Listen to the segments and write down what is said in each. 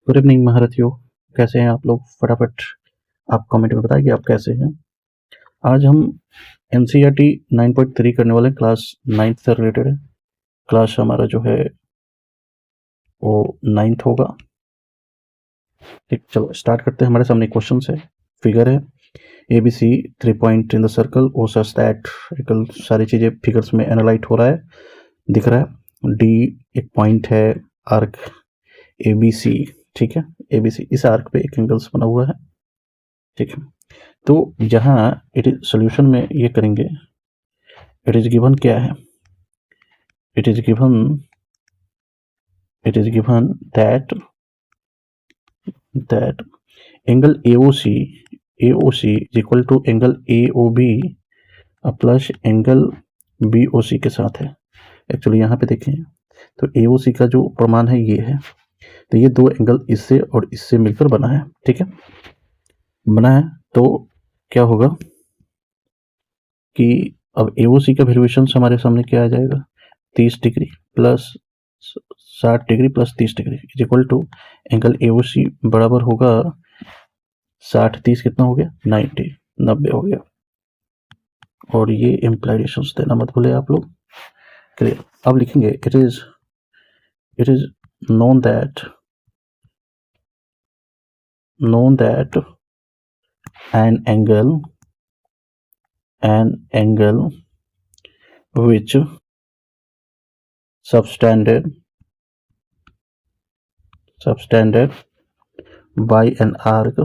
Good evening महारथियों, कैसे हैं आप लोग? फटाफट आप कमेंट में बताइए आप कैसे हैं। आज हम एनसीईआरटी 9.3 करने वाले क्लास 9th से रिलेटेड है। क्लास हमारा जो है वो 9th होगा। ठीक, चलो स्टार्ट करते हैं। हमारे सामने क्वेश्चन है, फिगर है ABC 3 point in the circle O such that, सारी चीज़ें फिगर्स में एनालाइट हो रहा है, दिख रहा है। D एक पॉइंट है, आर्क ABC, ठीक है। ABC इस आर्क पे एक एंगल्स बना हुआ है, ठीक है। तो जहाँ इट इज सोल्यूशन में ये करेंगे, इट इज गिवन क्या है, it is given that angle AOC is equal to angle AOB plus angle BOC के साथ है। एक्चुअली यहाँ पे देखें तो AOC का जो प्रमाण है ये है, तो ये दो एंगल इससे और इससे मिलकर बना है, ठीक है। बना है तो क्या होगा कि अब AOC का वैल्यूएशन हमारे सामने क्या आ जाएगा, 30 degree plus 60 degree plus 30 degree is equal to angle AOC बराबर होगा 60 30 कितना हो गया, 90 हो गया। और ये इम्प्लाइडेशंस देना मत भूले आप लोग। क्लियर। अब लिखेंगे it is known that an angle which subtended by an arc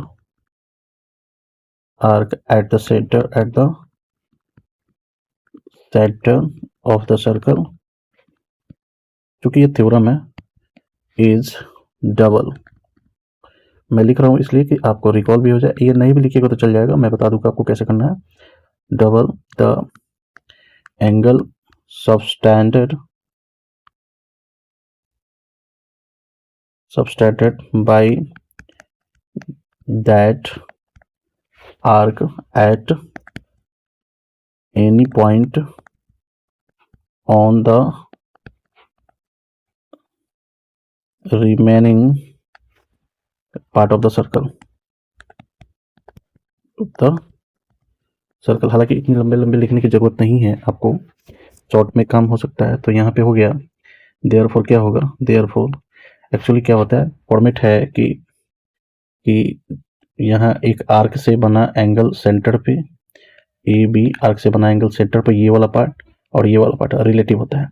at the center of the circle, क्योंकि ये थ्योरम है, इज डबल। मैं लिख रहा हूँ इसलिए कि आपको रिकॉल भी हो जाए, ये नहीं भी लिखेगा तो चल जाएगा, मैं बता दूंगा आपको कैसे करना है। Double the angle subtended by that arc at any point on the remaining part of the circle हालांकि इतनी लंबे लंबे लिखने की जरूरत नहीं है, आपको शॉर्ट में काम हो सकता है। तो यहाँ पे हो गया, देयरफॉर क्या होगा, देयरफॉर एक्चुअली क्या होता है, फॉर्मेट है कि यहाँ एक आर्क से बना एंगल सेंटर पे, AB आर्क से बना एंगल सेंटर पे, ये वाला पार्ट और ये वाला पार्ट रिलेटिव होता है,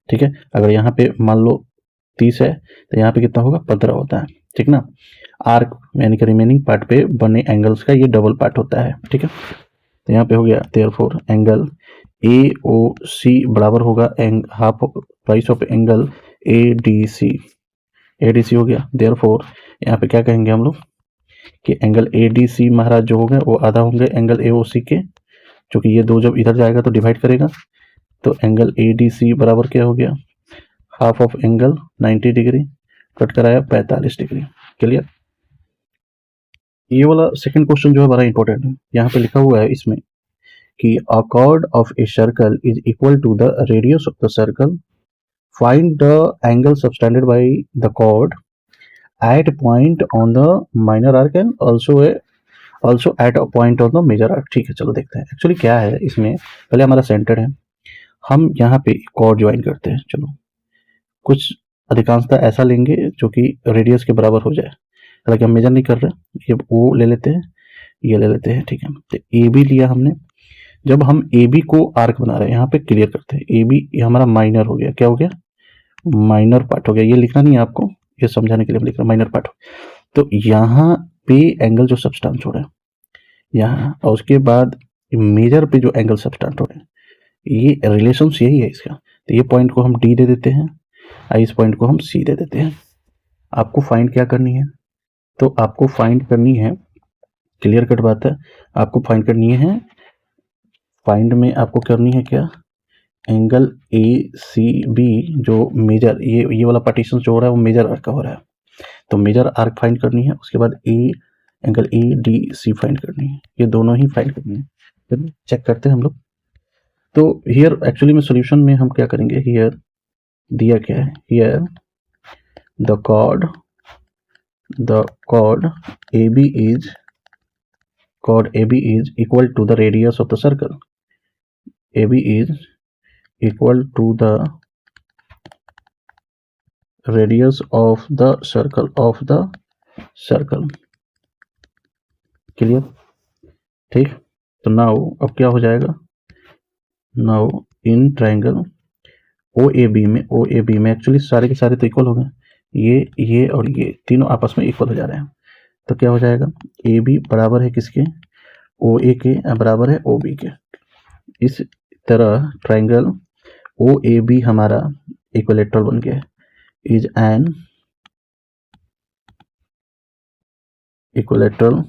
ठीक है। अगर यहाँ पे मान लो 30 है तो यहाँ पे कितना होगा, 15 होता है, ठीक ना। आर्क यानी कि रिमेनिंग पार्ट पे बने एंगल्स का ये डबल पार्ट होता है, ठीक है। तो यहाँ पे हो गया देयरफॉर एंगल AOC बराबर होगा half price of angle ADC हो गया। देयरफॉर यहाँ पे क्या कहेंगे हम लोग कि एंगल ADC महाराज जो होंगे वो आधा होंगे एंगल AOC के, क्योंकि ये दो जब इधर जाएगा तो डिवाइड करेगा, तो एंगल ADC बराबर क्या हो गया, half of angle 90 degree cut कराया 45 डिग्री। क्लियर। ये वाला सेकंड क्वेश्चन जो है बड़ा इंपॉर्टेंट है। यहाँ पे लिखा हुआ है इसमें कि a chord of a circle is equal to the radius of the circle, find the angle subtended by the chord at a point on the minor arc and also at a point on the major arc। ठीक है, चलो देखते हैं actually क्या है इसमें। पहले हमारा सेंटर है, हम यहाँ पे कॉर्ड ज्वाइन करते हैं। चलो कुछ अधिकांशतः ऐसा लेंगे जो कि रेडियस के बराबर हो जाए, हालांकि हम मेजर नहीं कर रहे, ये वो ले लेते हैं, ये ले लेते हैं, ठीक है। तो AB लिया हमने। जब हम AB को आर्क बना रहे हैं, यहाँ पे क्लियर करते हैं, AB ये हमारा माइनर हो गया, क्या हो गया, माइनर पार्ट हो गया। ये लिखना नहीं है आपको, ये समझाने के लिए हम लिख रहे हैं माइनर पार्ट। तो यहाँ पे एंगल जो सबस्टेंस हो रहा है यहाँ, और उसके बाद मेजर पे जो एंगल सबस्टेंस हो रहे हैं, ये रिलेशन यही है इसका। तो ये पॉइंट को हम D दे देते हैं और इस पॉइंट को हम C दे देते हैं। आपको फाइंड क्या करनी है, तो आपको फाइंड करनी है, क्लियर कट बात है, आपको फाइंड करनी है, फाइंड में आपको करनी है क्या, एंगल ACB जो मेजर, ये वाला पार्टीशन जो हो रहा है वो मेजर आर्क का हो रहा है, तो मेजर आर्क फाइंड करनी है। उसके बाद एंगल ADC फाइंड करनी है, ये दोनों ही फाइंड करनी है। चलिए चेक करते हैं हम लोग। तो हियर एक्चुअली में सॉल्यूशन में हम क्या करेंगे, हियर दिया क्या है, here the the chord AB is equal to the radius of the circle. AB is equal to the radius of the circle. Clear? ठीक, तो नाउ अब क्या हो जाएगा, नाउ इन ट्राइंगल OAB में एक्चुअली सारे के सारे तो इक्वल हो गए, ये और ये तीनों आपस में इक्वल हो जा रहे हैं। तो क्या हो जाएगा, AB बराबर है किसके, OA के बराबर है OB के। इस तरह ट्राइंगल OAB हमारा इक्विलेटरल बन गया है, इज एन इक्विलेटरल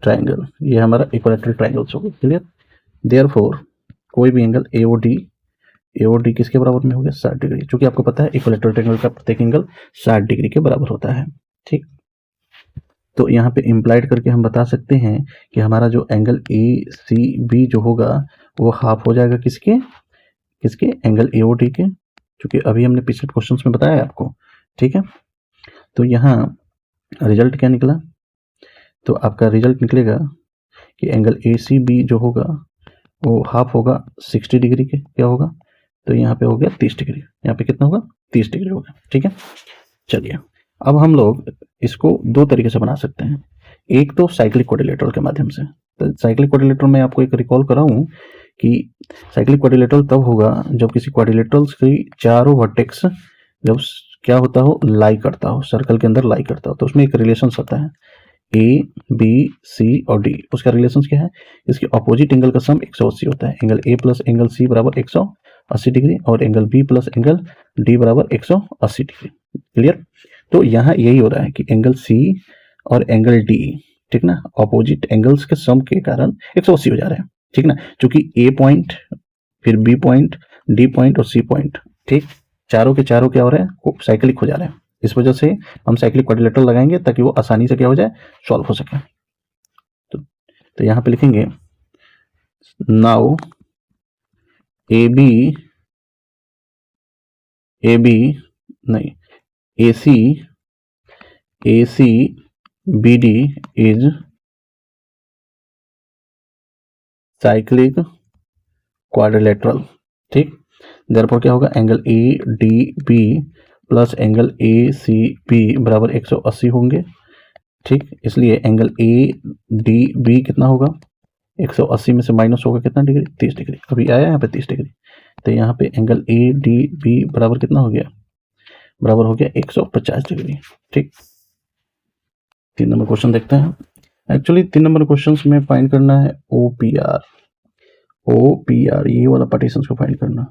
ट्राइंगल। ये हमारा इक्विलेटरल ट्राइंगल हो गया। क्लियर? देयरफॉर कोई भी एंगल AOD किसके बराबर में हो गया, 60 डिग्री। चूंकि आपको पता है इक्विलेटरल ट्राइंगल का प्रत्येक एंगल 60 डिग्री के बराबर होता है। ठीक, तो यहाँ पे इम्प्लाइड करके हम बता सकते हैं कि हमारा जो एंगल ACB जो होगा वो हाफ हो जाएगा किसके एंगल AOD के, क्योंकि अभी हमने पिछले क्वेश्चंस में बताया आपको। ठीक है, तो यहाँ रिजल्ट क्या निकला, तो आपका रिजल्ट निकलेगा कि एंगल ACB जो होगा वो हाफ होगा 60 डिग्री के, क्या होगा, तो यहाँ पे हो गया 30 डिग्री, यहाँ पे कितना होगा 30 डिग्री होगा। ठीक है, चलिए अब हम लोग इसको दो तरीके से बना सकते हैं, एक तो साइक्लिक क्वाड्रिलेटरल के माध्यम से। तो साइक्लिक क्वाड्रिलेटरल में आपको एक रिकॉल कराऊं कि साइक्लिक क्वाड्रिलेटरल तब होगा जब किसी क्वाड्रिलेटरल की चारों वर्टेक्स जब क्या होता हो, लाई करता हो, सर्कल के अंदर लाई करता हो, तो उसमें एक रिलेशन होता है ABC और D। उसका रिलेशन क्या है, इसके अपोजिट एंगल का सम 180 होता है। Angle A plus angle C बराबर 180 डिग्री और angle B plus angle D बराबर 180 डिग्री। क्लियर? तो यहाँ यही हो रहा है कि एंगल C और एंगल D, ठीक ना, अपोजिट एंगल्स के सम के कारण 180 हो जा रहे हैं। ठीक ना, क्योंकि A पॉइंट, फिर B पॉइंट, D पॉइंट और C पॉइंट, ठीक, चारों के चारों क्या हो रहे हैं, वो साइक्लिक हो जा रहे हैं। इस वजह से हम साइक्लिक क्वाड्रिलेटरल लगाएंगे ताकि वो आसानी से क्या हो जाए, सॉल्व हो सके। तो यहाँ पे लिखेंगे now ACBD is cyclic quadrilateral. ठीक, देयरफॉर क्या होगा, angle ADB plus angle ACB बराबर 180 होंगे। ठीक, इसलिए एंगल ADB कितना होगा, 180 में से माइनस होगा कितना डिग्री, 30 डिग्री। अभी आया यहाँ पे 30 डिग्री, तो यहाँ पे एंगल ADB बराबर कितना हो गया, बराबर हो गया 150 डिग्री। ठीक, 3 नंबर क्वेश्चन देखते हैं। एक्चुअली 3 नंबर क्वेश्चन में फाइंड करना है OPR, ये वाला पार्टीशन को फाइंड करना,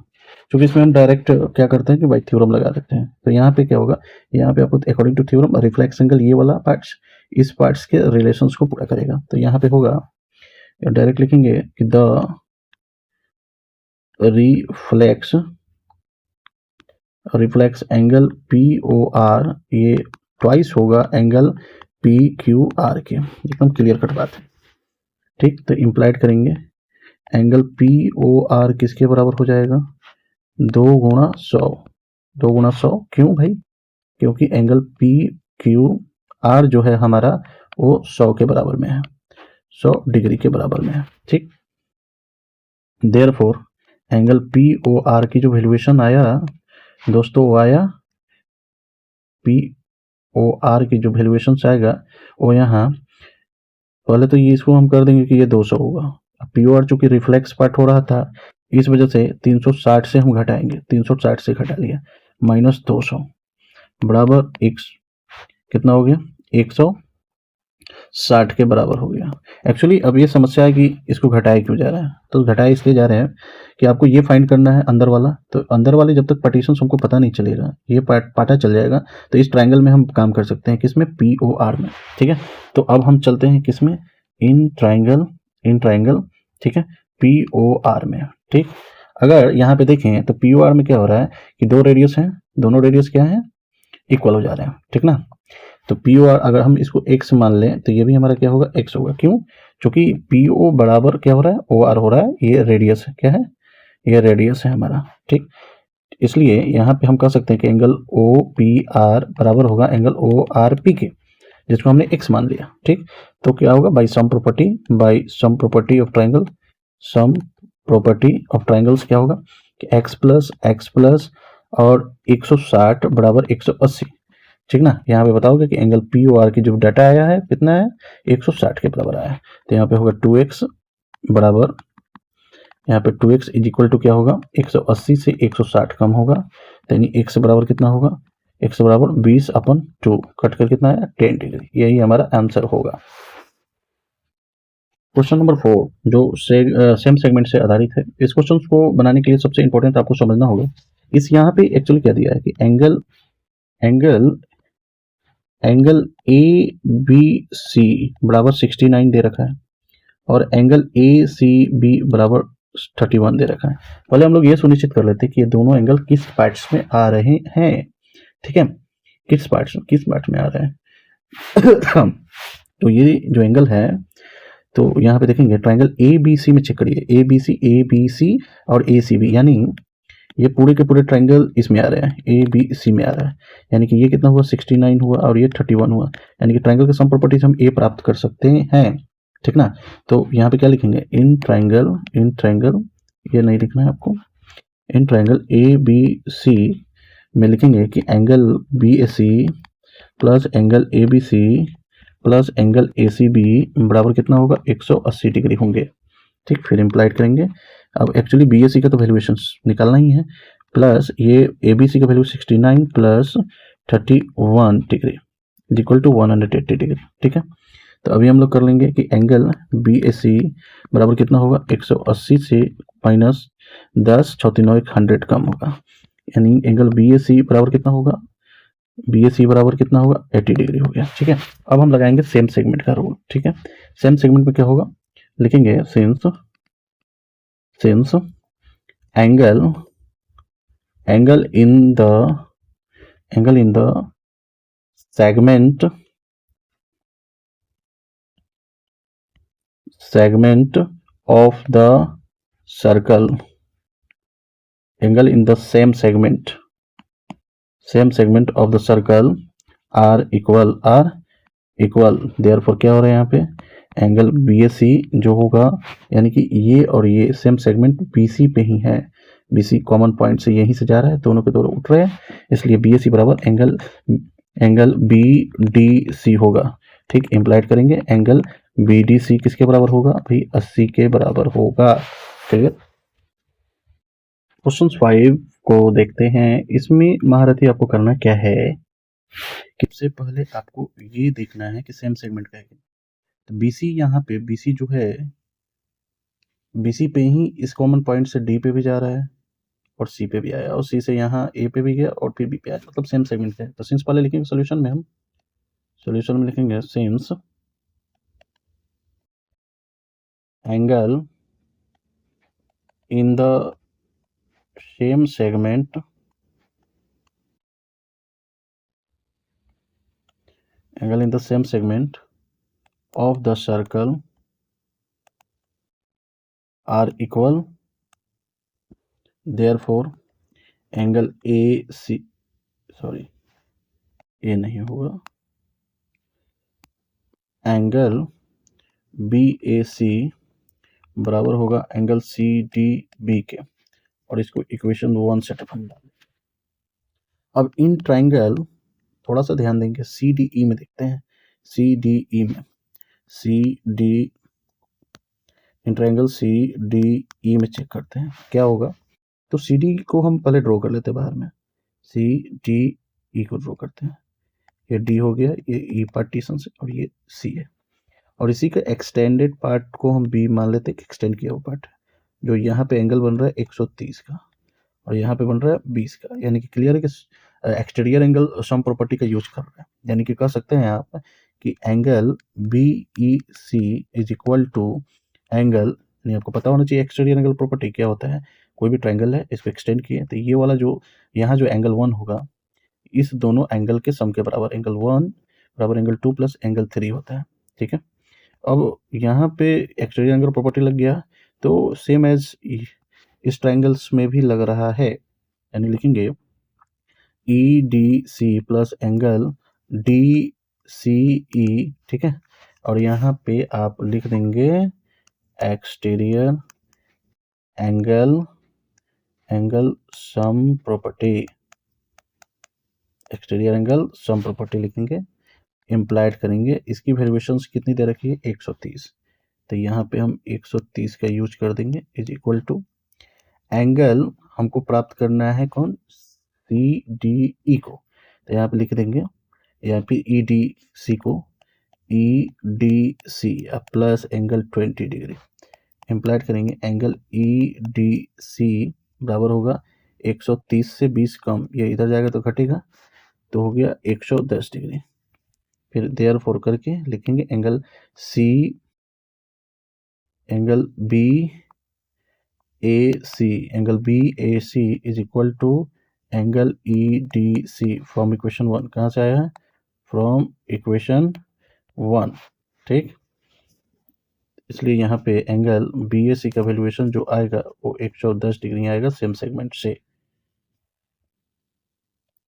क्योंकि इसमें हम डायरेक्ट क्या करते हैं कि भाई थ्योरम लगा देते हैं। तो यहाँ पे क्या होगा, यहाँ पे आपको according to theorem reflex angle ये वाला पार्ट्स इस पार्ट्स के रिलेशंस को पूरा करेगा। तो यहाँ पे होगा, डायरेक्ट लिखेंगे कि द रिफ्लेक्स एंगल POR ये ट्वाइस होगा एंगल PQR के। एकदम क्लियर कट बात है। ठीक, तो इम्प्लाइड करेंगे एंगल POR किसके बराबर हो जाएगा, 2 गुणा 100। क्यों भाई, क्योंकि एंगल PQR जो है हमारा वो 100 के बराबर में है, 100 डिग्री के बराबर में है। ठीक, देयरफॉर एंगल POR की जो वैल्यूएशन आया दोस्तों, वो आया POR की जो वैल्यूएशन आएगा वो यहाँ पहले तो ये इसको हम कर देंगे कि ये 200 होगा। POR चूंकि रिफ्लेक्स पार्ट हो रहा था, इस वजह से 360 से हम घटाएंगे, 360 से घटा लिया, माइनस 200 बराबर कितना हो गया, 160 के बराबर हो गया। एक्चुअली अब ये समस्या है कि इसको घटाया क्यों जा रहा है, तो घटाया इसलिए जा रहे हैं कि आपको ये फाइंड करना है अंदर वाला। तो अंदर वाले जब तक पार्टीशन हमको पता नहीं चलेगा, ये पार्टा चल जाएगा, तो इस ट्राइंगल में हम काम कर सकते हैं, किसमें, POR में। ठीक है, तो अब हम चलते हैं किसमें, इन ट्राइंगल, ठीक है, POR में। ठीक, अगर यहाँ पे देखें तो POR में क्या हो रहा है कि 2 रेडियस हैं, दोनों रेडियस क्या है, इक्वल हो जा रहे हैं। ठीक ना, तो POR अगर हम इसको x मान लें तो ये भी हमारा क्या होगा, x होगा। क्यों, क्योंकि PO बराबर क्या हो रहा है, OR हो रहा है, ये रेडियस है, क्या है, ये रेडियस है हमारा। ठीक, इसलिए यहाँ पे हम कह सकते हैं कि एंगल ओ पी आर बराबर होगा एंगल ओ आर पी के, जिसको हमने x मान लिया। ठीक, तो क्या होगा, by sum property of triangle, sum property of triangles क्या होगा कि x प्लस और 160 बराबर 180। ठीक ना, यहाँ पे बताओगे कि एंगल पी ओ आर की जो डाटा आया है कितना है, 160 के बराबर आया है। तो यहाँ पे होगा 2x बराबर, यहाँ पे 2x इज इक्वल टू क्या होगा, 180 से 160 कम होगा, तो यानी x बराबर कितना होगा, x बराबर 20/2 कट कर कितना है 10 डिग्री। यही हमारा आंसर होगा। क्वेश्चन नंबर 4 जो सेम सेगमेंट से आधारित है, इस क्वेश्चन को बनाने के लिए सबसे इंपॉर्टेंट आपको समझना होगा इस यहाँ पे एक्चुअली क्या दिया है कि एंगल ए बी सी बराबर 69 दे रखा है और एंगल ए सी बी बराबर 31 दे रखा है। पहले हम लोग ये सुनिश्चित कर लेते हैं कि ये दोनों एंगल किस पार्ट्स में आ रहे हैं। ठीक है, किस पार्ट में आ रहे हैं तो ये जो एंगल है, तो यहाँ पे देखेंगे ट्राइंगल ए बी सी में चेक करिए, ए बी सी और ए सी बी, यानी ये पूरे के पूरे ट्राइंगल इसमें आ रहे हैं, ए बी सी में आ रहा है, यानी कि ये कितना हुआ 69 हुआ और ये 31 हुआ, यानी कि ट्राइंगल के सम प्रॉपर्टीज हम ए प्राप्त कर सकते हैं। ठीक ना, तो यहाँ पे क्या लिखेंगे, इन ट्राइंगल ये नहीं लिखना है आपको, इन ट्राइंगल ए बी सी में लिखेंगे कि angle B A C plus angle A B C plus angle A C B बराबर कितना होगा 180 डिग्री होंगे। ठीक, फिर इम्प्लाइड करेंगे। अब एक्चुअली बी ए सी का तो वैल्यूएशन निकालना ही है, प्लस ये ए बी सी का value 69 plus 31 degree equal to 180 degree. ठीक है, तो अभी हम लोग कर लेंगे कि एंगल बी ए सी बराबर कितना होगा 180 से माइनस 10 9 100 कम होगा, यानी एंगल बी ए सी बराबर कितना होगा, बी ए सी बराबर कितना होगा 80 डिग्री हो गया। ठीक है, अब हम लगाएंगे सेम सेगमेंट का रूल। ठीक है, सेम सेगमेंट में क्या होगा, लिखेंगे since angle in the segment of the circle, angle in the same segment of the circle are equal, therefore क्या हो रहा है यहाँ पे, एंगल बी ए सी जो होगा, यानी कि ये और ये सेम सेगमेंट बी सी पे ही है, बी सी कॉमन पॉइंट से यहीं से जा रहा है, दोनों के दोनों उठ रहे हैं, इसलिए बी ए सी बराबर एंगल बी डी सी होगा। ठीक, इम्प्लाइड करेंगे एंगल बी डी सी किसके बराबर होगा भाई 80 के बराबर होगा। ठीक है, क्वेश्चन 5 को देखते हैं। इसमें महारथी आपको करना क्या है कि सबसे पहले आपको ये देखना है कि सेम सेगमेंट का है, तो बीसी यहाँ पे बीसी जो है बीसी पे ही इस कॉमन पॉइंट से डी पे भी जा रहा है और सी पे भी आया और सी से यहाँ ए पे भी गया और बी पे आया, मतलब सेम सेगमेंट का है। तो सिंस पहले लिखेंगे सोल्यूशन में, हम सोल्यूशन में लिखेंगे since angle in the same segment of the circle are equal, therefore angle A C A नहीं होगा, एंगल बी ए सी बराबर होगा एंगल सी डी बी के, और इसको इक्वेशन 1 सेटअप हम डालें। अब इन ट्राइंगल थोड़ा सा ध्यान देंगे, सी डी ई में देखते हैं, सी डी ई में in triangle C D E में चेक करते हैं क्या होगा। तो सी डी को हम पहले ड्रॉ कर लेते हैं, बाहर में सी डी ई को ड्रॉ करते हैं, ये डी हो गया, ये ई पार्टीशन से, और ये सी है, और इसी का एक्सटेंडेड पार्ट को हम बी मान लेते हैं, एक्सटेंड किया हुआ पार्ट, जो यहाँ पे एंगल बन रहा है 130 का और यहाँ पे बन रहा है 20 का, यानी कि क्लियर है कि एक्सटीरियर एंगल सम प्रॉपर्टी का यूज कर रहे हैं, यानी कि कह सकते हैं आप कि angle B E C is equal to angle, यानी आपको पता होना चाहिए एक्सटीरियर एंगल प्रॉपर्टी क्या होता है। कोई भी ट्राइंगल है, इसको एक्सटेंड किए तो ये वाला जो यहाँ जो एंगल 1 होगा, इस दोनों एंगल के सम के बराबर एंगल 1 बराबर एंगल 2 प्लस एंगल 3 होता है। ठीक है, अब यहाँ पे एक्सटीरियर एंगल प्रॉपर्टी लग गया, तो सेम एज इस ट्राइंगल्स में भी लग रहा है, यानी लिखेंगे E D C plus angle D C E, ठीक है। और यहाँ पे आप लिख देंगे exterior angle sum property, exterior angle sum property लिखेंगे, इम्प्लाइड करेंगे। इसकी वैल्यूएशंस कितनी दे रखी है 130, तो यहाँ पे हम 130 का यूज कर देंगे इज इक्वल टू एंगल हमको प्राप्त करना है कौन सी डी ई को, तो यहाँ पे लिख देंगे यहाँ पे ई डी सी को E D C plus angle 20 degree, implied करेंगे एंगल ई डी सी बराबर होगा 130 से 20 कम, ये इधर जाएगा तो घटेगा, तो हो गया 110 डिग्री। फिर देयरफॉर करके लिखेंगे angle B A C is equal to angle E D C from equation 1, कहाँ से आया है फ्रॉम इक्वेशन 1, ठीक। इसलिए यहाँ पे एंगल बी ए सी का वैल्यूएशन जो आएगा वो 110 डिग्री आएगा सेम सेगमेंट से।